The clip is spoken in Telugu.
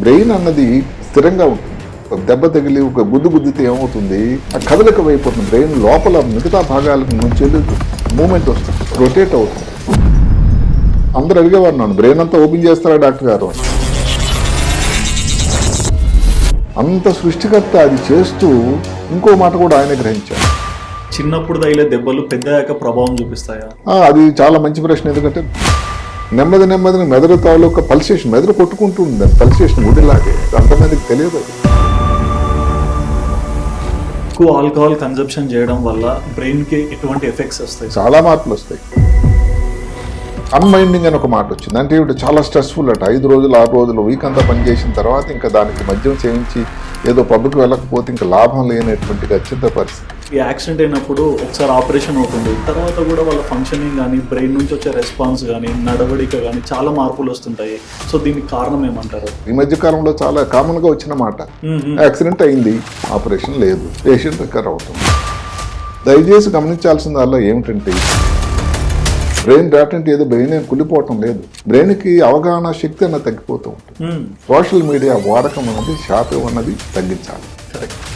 బ్రెయిన్ అన్నది స్థిరంగా ఉంటుంది. దెబ్బ తగిలి ఒక గుద్దితే ఏమవుతుంది, ఆ కదలిక అయిపోతుంది. బ్రెయిన్ లోపల మిగతా భాగాలకు నుంచి మూమెంట్ వస్తుంది, రొటేట్ అవుతుంది. అందరూ అడిగేవారు నన్ను, బ్రెయిన్ అంతా ఓపెన్ చేస్తారా డాక్టర్ గారు? అంత సృష్టికర్త అది చేస్తూ ఇంకో మాట కూడా ఆయన గ్రహించారు. చిన్నప్పుడు తగిలే దెబ్బలు పెద్దయ్యాక ప్రభావం చూపిస్తాయా? అది చాలా మంచి ప్రశ్న. ఎందుకంటే నెమ్మదిని మెదడు తాలూకా పల్సేషన్, మెదడు కొట్టుకుంటూ ఉంది, పల్సేషన్ గుడిలాగే. అంతమందికి తెలియదు. అది ఎక్కువ ఆల్కహాల్ కన్జంప్షన్ చేయడం వల్ల బ్రెయిన్ కి ఎటువంటి ఎఫెక్ట్స్ వస్తాయి? చాలా మార్పులు వస్తాయి. అన్మైండింగ్ అని ఒక మాట వచ్చింది. అంటే ఇప్పుడు చాలా స్ట్రెస్ఫుల్ అట. 5 రోజులు 6 రోజులు వీక్ అంతా పనిచేసిన తర్వాత ఇంకా దానికి మద్యం సేవించి ఏదో పబ్కి వెళ్ళకపోతే ఇంకా లాభం లేనటువంటి అత్యంత పరిస్థితి. ఈ యాక్సిడెంట్ అయినప్పుడు ఒకసారి ఆపరేషన్ అవుతుంది, తర్వాత కూడా వాళ్ళ ఫంక్షనింగ్ కానీ బ్రెయిన్ నుంచి వచ్చే రెస్పాన్స్ కానీ నడవడిక కానీ చాలా మార్పులు వస్తుంటాయి. సో దీనికి కారణం ఏమంటారు? ఈ మధ్య కాలంలో చాలా కామన్ గా వచ్చిన మాట, యాక్సిడెంట్ అయింది, ఆపరేషన్ లేదు, పేషెంట్ రికవర్ అవుతుంది. దయచేసి గమనించాల్సిందల్లా ఏమిటంటే బ్రెయిన్ డాట్ అంటే ఏదో బ్రెయిన్ ఏం కుళ్ళిపోవటం లేదు. బ్రెయిన్కి అవగాహన శక్తి అన్నది తగ్గిపోతూ ఉంటుంది. సోషల్ మీడియా వాడకం అన్నది, శాతం అన్నది తగ్గించాలి. కరెక్ట్.